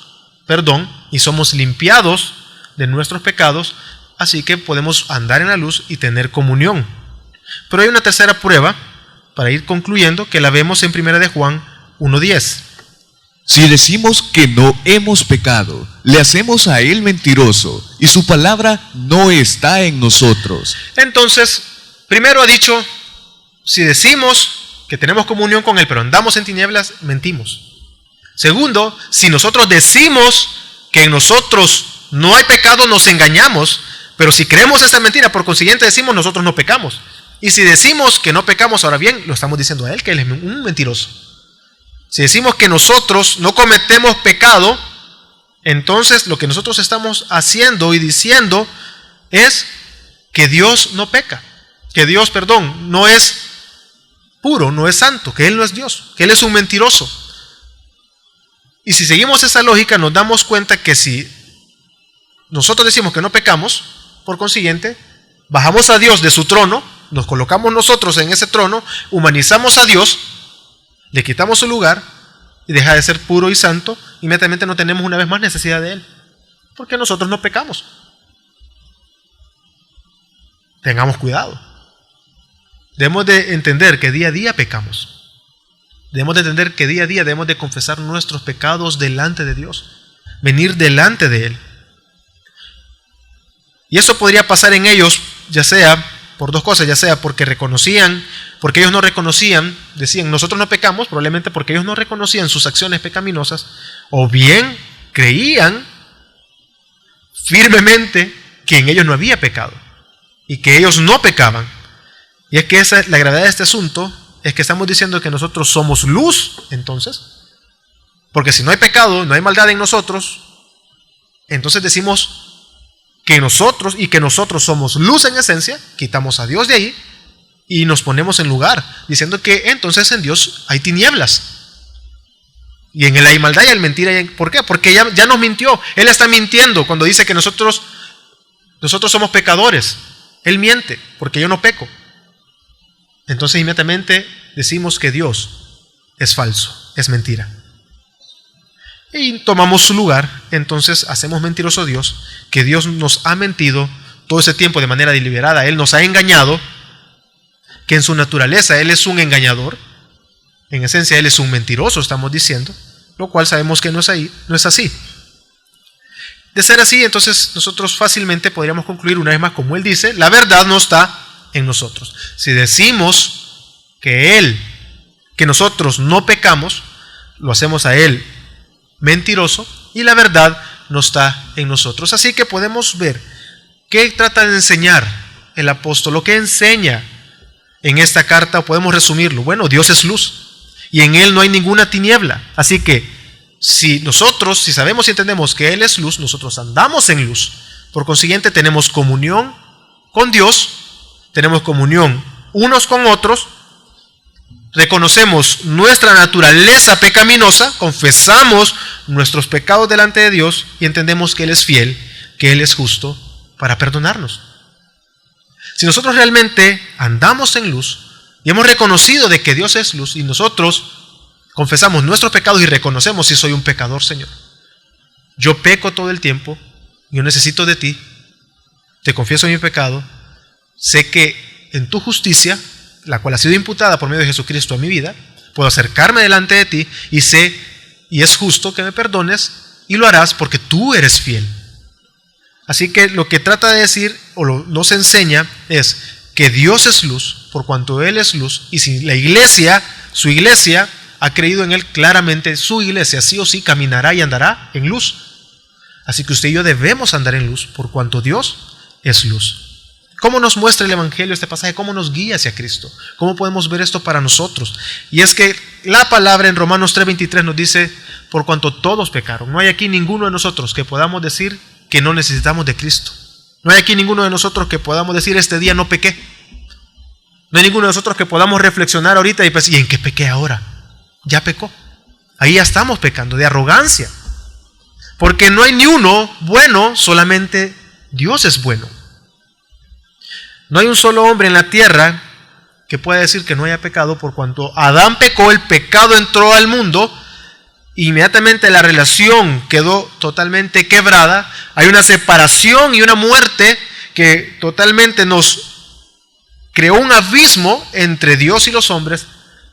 perdón y somos limpiados de nuestros pecados. Así que podemos andar en la luz y tener comunión. Pero hay una tercera prueba, para ir concluyendo, que la vemos en 1 de Juan 1:10. Si decimos que no hemos pecado, le hacemos a Él mentiroso, y su palabra no está en nosotros. Entonces, primero ha dicho, si decimos que tenemos comunión con Él, pero andamos en tinieblas, mentimos. Segundo, si nosotros decimos que en nosotros no hay pecado, nos engañamos. Pero si creemos esa mentira, por consiguiente decimos nosotros no pecamos. Y si decimos que no pecamos, ahora bien, lo estamos diciendo a Él, que Él es un mentiroso. Si decimos que nosotros no cometemos pecado, entonces lo que nosotros estamos haciendo y diciendo es que Dios no peca. Que Dios, no es puro, no es santo, que Él no es Dios, que Él es un mentiroso. Y si seguimos esa lógica, nos damos cuenta que si nosotros decimos que no pecamos, por consiguiente, bajamos a Dios de su trono, nos colocamos nosotros en ese trono, humanizamos a Dios, le quitamos su lugar y deja de ser puro y santo, inmediatamente no tenemos una vez más necesidad de Él, porque nosotros no pecamos. Tengamos cuidado. Debemos de entender que día a día pecamos. Debemos de entender que día a día debemos de confesar nuestros pecados delante de Dios, venir delante de Él. Y eso podría pasar en ellos, ya sea por dos cosas, ya sea porque ellos no reconocían, decían, nosotros no pecamos, probablemente porque ellos no reconocían sus acciones pecaminosas, o bien creían firmemente que en ellos no había pecado, y que ellos no pecaban. Y es que la gravedad de este asunto es que estamos diciendo que nosotros somos luz, entonces, porque si no hay pecado, no hay maldad en nosotros, entonces decimos que nosotros somos luz en esencia, quitamos a Dios de ahí y nos ponemos en lugar, diciendo que entonces en Dios hay tinieblas. Y en Él hay maldad y hay mentira. ¿Por qué? Porque ya nos mintió. Él está mintiendo cuando dice que nosotros somos pecadores. Él miente, porque yo no peco. Entonces inmediatamente decimos que Dios es falso, es mentira. Y tomamos su lugar, entonces hacemos mentiroso a Dios, que Dios nos ha mentido todo ese tiempo de manera deliberada. Él nos ha engañado, que en su naturaleza Él es un engañador. En esencia Él es un mentiroso, estamos diciendo, lo cual sabemos que no es así. De ser así, entonces nosotros fácilmente podríamos concluir una vez más, como Él dice, la verdad no está en nosotros. Si decimos que nosotros no pecamos, lo hacemos a Él mentiroso y la verdad no está en nosotros. Así que podemos ver qué trata de enseñar el apóstol, lo que enseña en esta carta. Podemos resumirlo. Bueno, Dios es luz y en Él no hay ninguna tiniebla. Así que si sabemos y entendemos que Él es luz, nosotros andamos en luz. Por consiguiente, tenemos comunión con Dios, tenemos comunión unos con otros, reconocemos nuestra naturaleza pecaminosa, confesamos nuestros pecados delante de Dios y entendemos que Él es fiel, que Él es justo para perdonarnos. Si nosotros realmente andamos en luz y hemos reconocido de que Dios es luz y nosotros confesamos nuestros pecados y reconocemos: si soy un pecador, Señor, yo peco todo el tiempo, yo necesito de ti, te confieso mi pecado, sé que en tu justicia, la cual ha sido imputada por medio de Jesucristo a mi vida, puedo acercarme delante de ti y sé y es justo que me perdones, y lo harás porque tú eres fiel. Así que lo que trata de decir o nos enseña es que Dios es luz por cuanto Él es luz, y si su iglesia ha creído en Él, claramente su iglesia sí o sí caminará y andará en luz. Así que usted y yo debemos andar en luz por cuanto Dios es luz. ¿Cómo nos muestra el Evangelio este pasaje? ¿Cómo nos guía hacia Cristo? ¿Cómo podemos ver esto para nosotros? Y es que la palabra en Romanos 3:23 nos dice: por cuanto todos pecaron. No hay aquí ninguno de nosotros que podamos decir que no necesitamos de Cristo. No hay aquí ninguno de nosotros que podamos decir: este día no pequé. No hay ninguno de nosotros que podamos reflexionar ahorita y pensar: ¿y en qué pequé ahora? Ya pecó. Ahí ya estamos pecando de arrogancia. Porque no hay ni uno bueno, solamente Dios es bueno. No hay un solo hombre en la tierra que pueda decir que no haya pecado. Por cuanto Adán pecó, el pecado entró al mundo, inmediatamente la relación quedó totalmente quebrada. Hay una separación y una muerte que totalmente nos creó un abismo entre Dios y los hombres.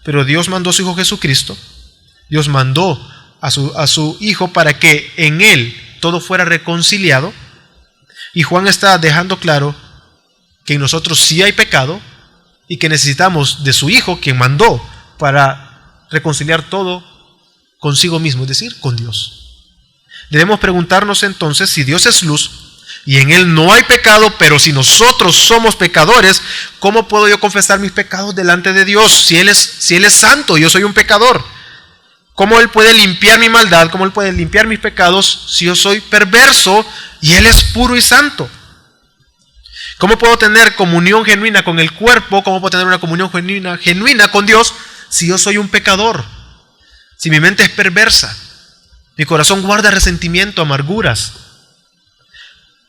Pero Dios mandó a su Hijo Jesucristo. Dios mandó a su Hijo para que en Él todo fuera reconciliado. Y Juan está dejando claro que en nosotros sí hay pecado y que necesitamos de su Hijo, quien mandó para reconciliar todo consigo mismo, es decir, con Dios. Debemos preguntarnos entonces: si Dios es luz y en Él no hay pecado, pero si nosotros somos pecadores, ¿cómo puedo yo confesar mis pecados delante de Dios? Si Él es santo, yo soy un pecador. ¿Cómo Él puede limpiar mi maldad? ¿Cómo Él puede limpiar mis pecados si yo soy perverso y Él es puro y santo? ¿Cómo puedo tener comunión genuina con el cuerpo? ¿Cómo puedo tener una comunión genuina con Dios si yo soy un pecador? Si mi mente es perversa, mi corazón guarda resentimiento, amarguras.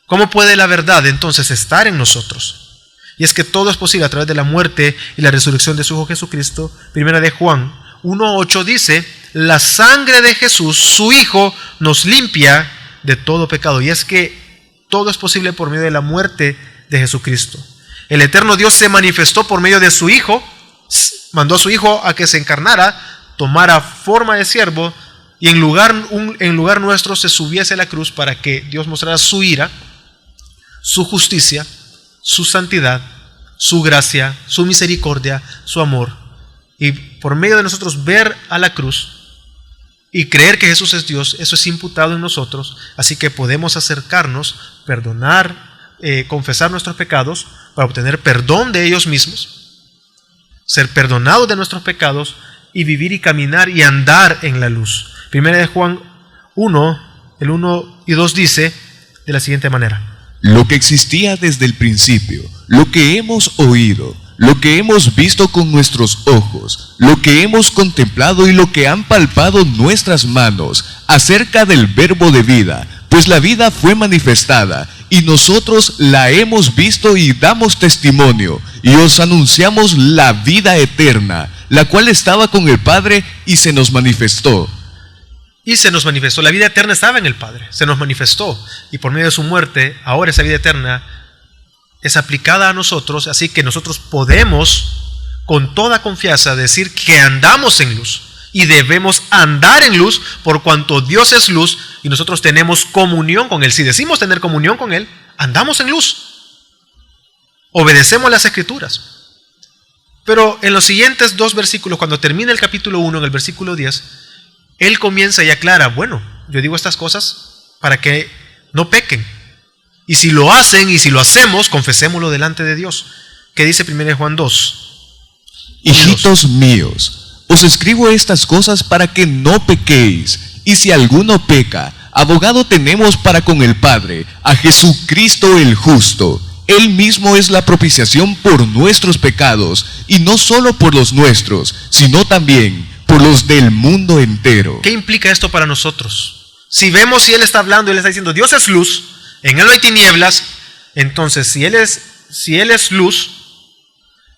¿Cómo puede la verdad entonces estar en nosotros? Y es que todo es posible a través de la muerte y la resurrección de su Hijo Jesucristo. Primera de Juan 1:8 dice, la sangre de Jesús, su Hijo, nos limpia de todo pecado. Y es que todo es posible por medio de la muerte de Jesucristo. El eterno Dios se manifestó por medio de su Hijo, mandó a su Hijo a que se encarnara, tomara forma de siervo y en lugar nuestro se subiese a la cruz para que Dios mostrara su ira, su justicia, su santidad, su gracia, su misericordia, su amor. Y por medio de nosotros ver a la cruz y creer que Jesús es Dios, eso es imputado en nosotros. Así que podemos acercarnos, perdonar, confesar nuestros pecados para obtener perdón de ellos mismos, ser perdonados de nuestros pecados y vivir y caminar y andar en la luz. Primera de Juan 1, el 1 y 2 dice de la siguiente manera: lo que existía desde el principio, lo que hemos oído, lo que hemos visto con nuestros ojos, lo que hemos contemplado y lo que han palpado nuestras manos acerca del Verbo de vida, pues la vida fue manifestada y nosotros la hemos visto y damos testimonio y os anunciamos la vida eterna, la cual estaba con el Padre y se nos manifestó. Y se nos manifestó, la vida eterna estaba en el Padre, se nos manifestó y por medio de su muerte, ahora esa vida eterna es aplicada a nosotros, así que nosotros podemos con toda confianza decir que andamos en luz y debemos andar en luz por cuanto Dios es luz y nosotros tenemos comunión con Él. Si decimos tener comunión con Él, andamos en luz, obedecemos las Escrituras. Pero en los siguientes 2 versículos, cuando termina el capítulo 1, en el versículo 10, Él comienza y aclara, bueno, yo digo estas cosas para que no pequen. Y si lo hacen y si lo hacemos, confesémoslo delante de Dios. ¿Qué dice 1 Juan 2? Hijitos míos, os escribo estas cosas para que no pequéis. Y si alguno peca, abogado tenemos para con el Padre, a Jesucristo el justo. Él mismo es la propiciación por nuestros pecados, y no solo por los nuestros, sino también por los del mundo entero. ¿Qué implica esto para nosotros? Si vemos si Él está hablando, Él está diciendo, Dios es luz, en Él no hay tinieblas, entonces si Él es luz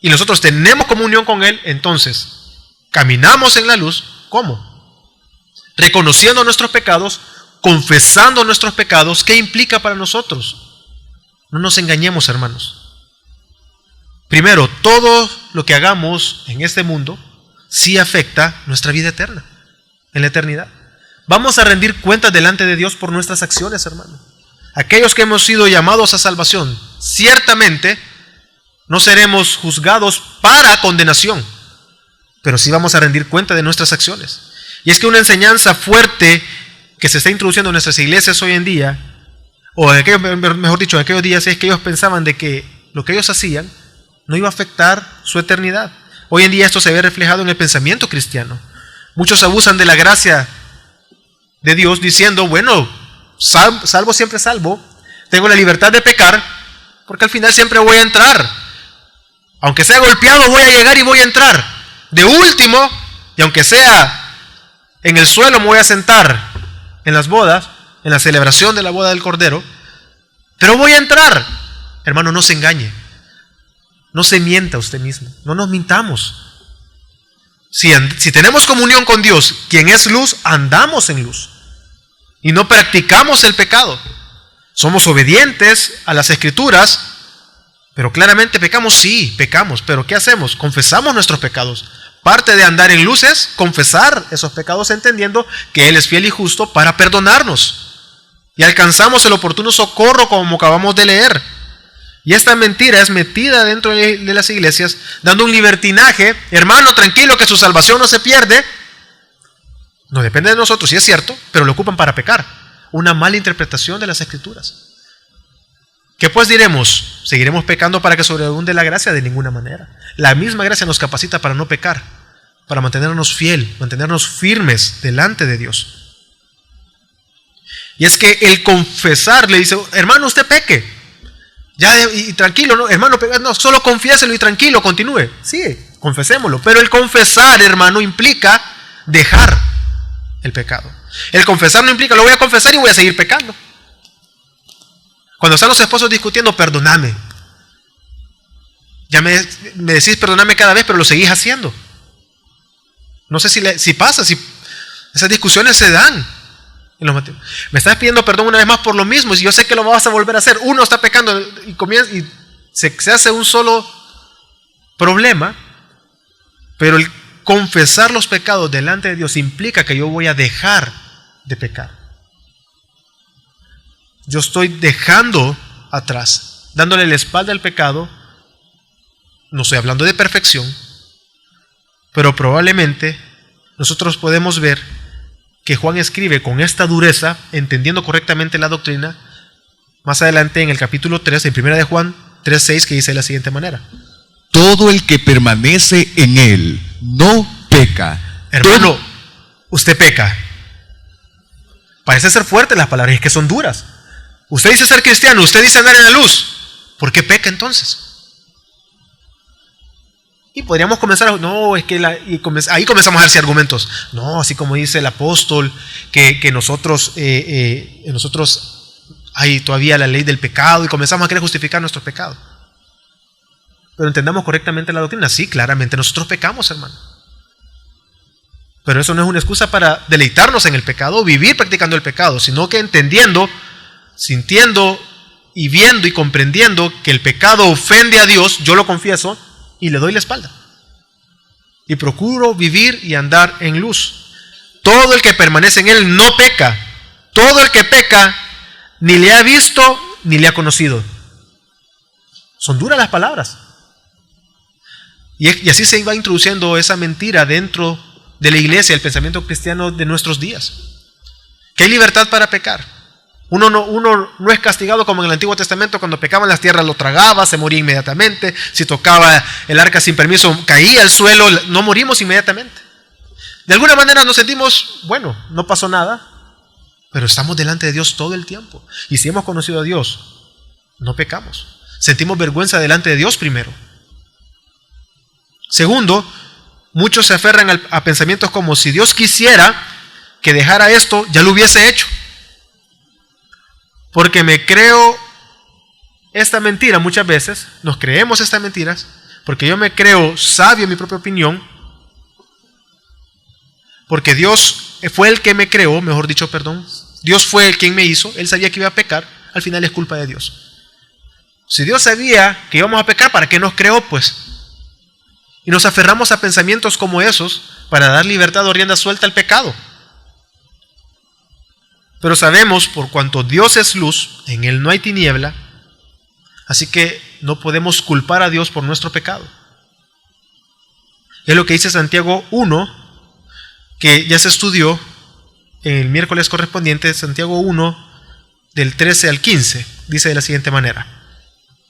y nosotros tenemos comunión con Él, entonces caminamos en la luz. ¿Cómo? Reconociendo nuestros pecados, confesando nuestros pecados. ¿Qué implica para nosotros? No nos engañemos, hermanos. Primero, todo lo que hagamos en este mundo sí afecta nuestra vida eterna, en la eternidad. Vamos a rendir cuentas delante de Dios por nuestras acciones, hermano. Aquellos que hemos sido llamados a salvación, ciertamente no seremos juzgados para condenación, pero sí vamos a rendir cuenta de nuestras acciones. Y es que una enseñanza fuerte que se está introduciendo en nuestras iglesias hoy en día, o mejor dicho, en aquellos días, es que ellos pensaban de que lo que ellos hacían no iba a afectar su eternidad. Hoy en día esto se ve reflejado en el pensamiento cristiano. Muchos abusan de la gracia de Dios diciendo, bueno, salvo siempre salvo, tengo la libertad de pecar, porque al final siempre voy a entrar. Aunque sea golpeado, voy a llegar y voy a entrar. De último, y aunque sea en el suelo, me voy a sentar en las bodas, en la celebración de la boda del Cordero, pero voy a entrar. Hermano, no se engañe. No se mienta usted mismo. No nos mintamos. Si tenemos comunión con Dios, quien es luz, andamos en luz. Y no practicamos el pecado. Somos obedientes a las Escrituras, pero claramente pecamos, sí, pecamos. Pero ¿qué hacemos? Confesamos nuestros pecados. Parte de andar en luz es confesar esos pecados entendiendo que Él es fiel y justo para perdonarnos. Y alcanzamos el oportuno socorro como acabamos de leer. Y esta mentira es metida dentro de las iglesias, dando un libertinaje. Hermano, tranquilo que su salvación no se pierde. No depende de nosotros, sí es cierto, pero lo ocupan para pecar. Una mala interpretación de las Escrituras. ¿Qué pues diremos? ¿Seguiremos pecando para que sobreabunde la gracia? De ninguna manera. La misma gracia nos capacita para no pecar, para mantenernos fiel, mantenernos firmes delante de Dios. Y es que el confesar le dice, hermano, usted peque. Ya, y tranquilo, no, hermano, no, solo confiéselo y tranquilo, continúe. Sí, confesémoslo. Pero el confesar, hermano, implica dejar el pecado. El confesar no implica, lo voy a confesar y voy a seguir pecando. Cuando están los esposos discutiendo, perdóname. Ya me decís perdóname cada vez, pero lo seguís haciendo. No sé si pasa, si esas discusiones se dan en los matrimonios. Me estás pidiendo perdón una vez más por lo mismo, y yo sé que lo vas a volver a hacer. Uno está pecando y se hace un solo problema, pero el confesar los pecados delante de Dios implica que yo voy a dejar de pecar. Yo estoy dejando atrás, dándole la espalda al pecado. No estoy hablando de perfección, pero probablemente nosotros podemos ver que Juan escribe con esta dureza, entendiendo correctamente la doctrina, más adelante en el capítulo 3, en 1 de Juan 3:6, que dice de la siguiente manera: todo el que permanece en él no peca. Hermano, usted peca. Parece ser fuerte las palabras, es que son duras. Usted dice ser cristiano, usted dice andar en la luz. ¿Por qué peca entonces? Y podríamos comenzar, no, es que ahí comenzamos a darse argumentos. No, así como dice el apóstol, que nosotros hay todavía la ley del pecado, y comenzamos a querer justificar nuestro pecado. Pero entendamos correctamente la doctrina. Sí, claramente nosotros pecamos, hermano. Pero eso no es una excusa para deleitarnos en el pecado o vivir practicando el pecado, sino que entendiendo, sintiendo y viendo y comprendiendo que el pecado ofende a Dios, yo lo confieso y le doy la espalda. Y procuro vivir y andar en luz. Todo el que permanece en él no peca. Todo el que peca ni le ha visto ni le ha conocido. Son duras las palabras. Y así se iba introduciendo esa mentira dentro de la iglesia, el pensamiento cristiano de nuestros días. Que hay libertad para pecar. Uno no es castigado como en el Antiguo Testamento. Cuando pecaban las tierras lo tragaba, se moría inmediatamente. Si tocaba el arca sin permiso, caía al suelo, no morimos inmediatamente. De alguna manera nos sentimos, bueno, no pasó nada, pero estamos delante de Dios todo el tiempo. Y si hemos conocido a Dios, no pecamos. Sentimos vergüenza delante de Dios primero. Segundo, muchos se aferran a pensamientos como si Dios quisiera que dejara esto, ya lo hubiese hecho. Porque me creo esta mentira muchas veces, nos creemos estas mentiras, porque yo me creo sabio en mi propia opinión, porque Dios fue el que me creó, mejor dicho, perdón, Dios fue el quien me hizo, Él sabía que iba a pecar, al final es culpa de Dios. Si Dios sabía que íbamos a pecar, ¿para qué nos creó pues? Y nos aferramos a pensamientos como esos para dar libertad o rienda suelta al pecado. Pero sabemos, por cuanto Dios es luz, en Él no hay tiniebla, así que no podemos culpar a Dios por nuestro pecado. Es lo que dice Santiago 1, que ya se estudió el miércoles correspondiente, Santiago 1, del 13 al 15, dice de la siguiente manera: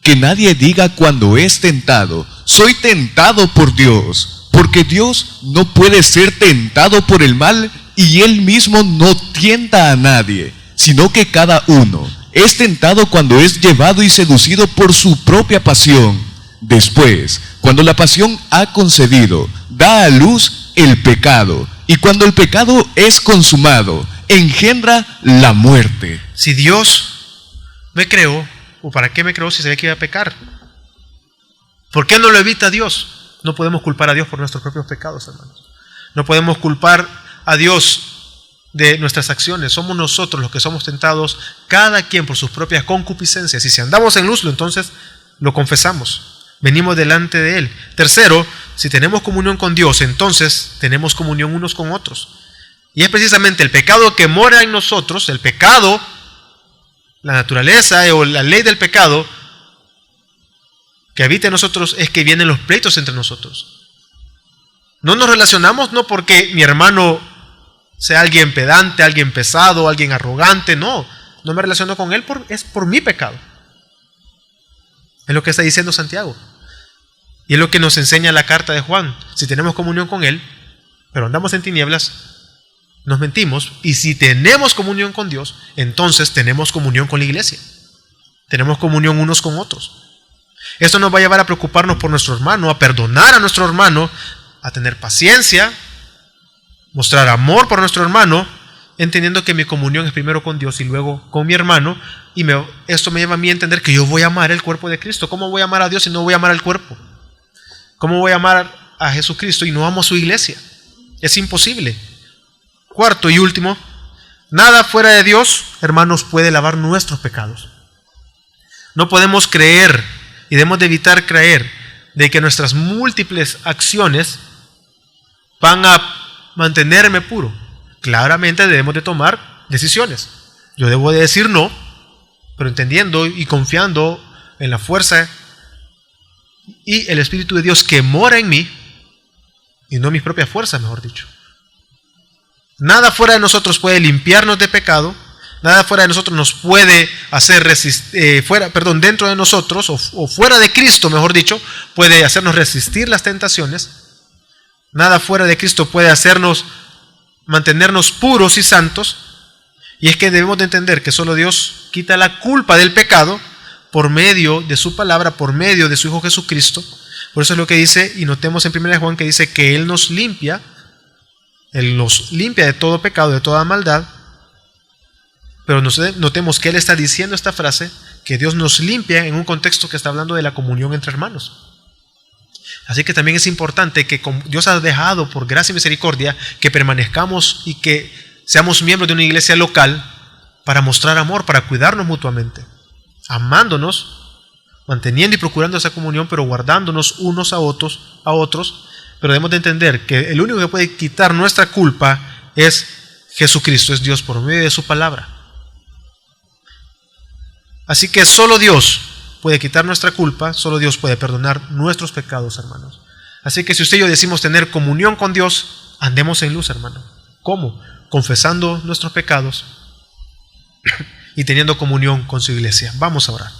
que nadie diga cuando es tentado, soy tentado por Dios, porque Dios no puede ser tentado por el mal, y Él mismo no tienta a nadie, sino que cada uno es tentado cuando es llevado y seducido por su propia pasión. Después, cuando la pasión ha concebido, da a luz el pecado, y cuando el pecado es consumado, engendra la muerte. Si Dios me creó, ¿o para qué me creó si sabía que iba a pecar? ¿Por qué no lo evita Dios? No podemos culpar a Dios por nuestros propios pecados, hermanos. No podemos culpar a Dios de nuestras acciones. Somos nosotros los que somos tentados, cada quien por sus propias concupiscencias. Y si andamos en luz, entonces lo confesamos. Venimos delante de Él. Tercero, si tenemos comunión con Dios, entonces tenemos comunión unos con otros. Y es precisamente el pecado que mora en nosotros, el pecado, la naturaleza o la ley del pecado que habita en nosotros, es que vienen los pleitos entre nosotros. No nos relacionamos no porque mi hermano sea alguien pedante, alguien pesado, alguien arrogante, no me relaciono con él, es por mi pecado. Es lo que está diciendo Santiago. Y es lo que nos enseña la carta de Juan. Si tenemos comunión con Él, pero andamos en tinieblas, nos mentimos. Y si tenemos comunión con Dios, entonces tenemos comunión con la iglesia. Tenemos comunión unos con otros. Esto nos va a llevar a preocuparnos por nuestro hermano, a perdonar a nuestro hermano, a tener paciencia, mostrar amor por nuestro hermano, entendiendo que mi comunión es primero con Dios y luego con mi hermano. Y esto me lleva a mí a entender que yo voy a amar el cuerpo de Cristo. ¿Cómo voy a amar a Dios si no voy a amar al cuerpo? ¿Cómo voy a amar a Jesucristo y no amo a su iglesia? Es imposible. Cuarto y último, nada fuera de Dios, hermanos, puede lavar nuestros pecados. No podemos creer y debemos de evitar creer de que nuestras múltiples acciones van a mantenerme puro. Claramente debemos de tomar decisiones. Yo debo de decir no, pero entendiendo y confiando en la fuerza y el Espíritu de Dios que mora en mí, y no mis propias fuerzas, mejor dicho. Nada fuera de nosotros puede limpiarnos de pecado, nada fuera de nosotros nos puede hacer dentro de nosotros o fuera de Cristo, mejor dicho, puede hacernos resistir las tentaciones. Nada fuera de Cristo puede hacernos mantenernos puros y santos. Y es que debemos de entender que solo Dios quita la culpa del pecado por medio de su palabra, por medio de su Hijo Jesucristo. Por eso es lo que dice, y notemos en 1 Juan que dice que Él nos limpia de todo pecado, de toda maldad. Pero notemos que Él está diciendo esta frase, que Dios nos limpia en un contexto que está hablando de la comunión entre hermanos. Así que también es importante que Dios ha dejado por gracia y misericordia que permanezcamos y que seamos miembros de una iglesia local para mostrar amor, para cuidarnos mutuamente, amándonos, manteniendo y procurando esa comunión, pero guardándonos unos a otros. Pero debemos de entender que el único que puede quitar nuestra culpa es Jesucristo, es Dios por medio de su palabra. Así que solo Dios puede quitar nuestra culpa, solo Dios puede perdonar nuestros pecados, hermanos. Así que si usted y yo decimos tener comunión con Dios, andemos en luz, hermano. ¿Cómo? Confesando nuestros pecados y teniendo comunión con su iglesia. Vamos a orar.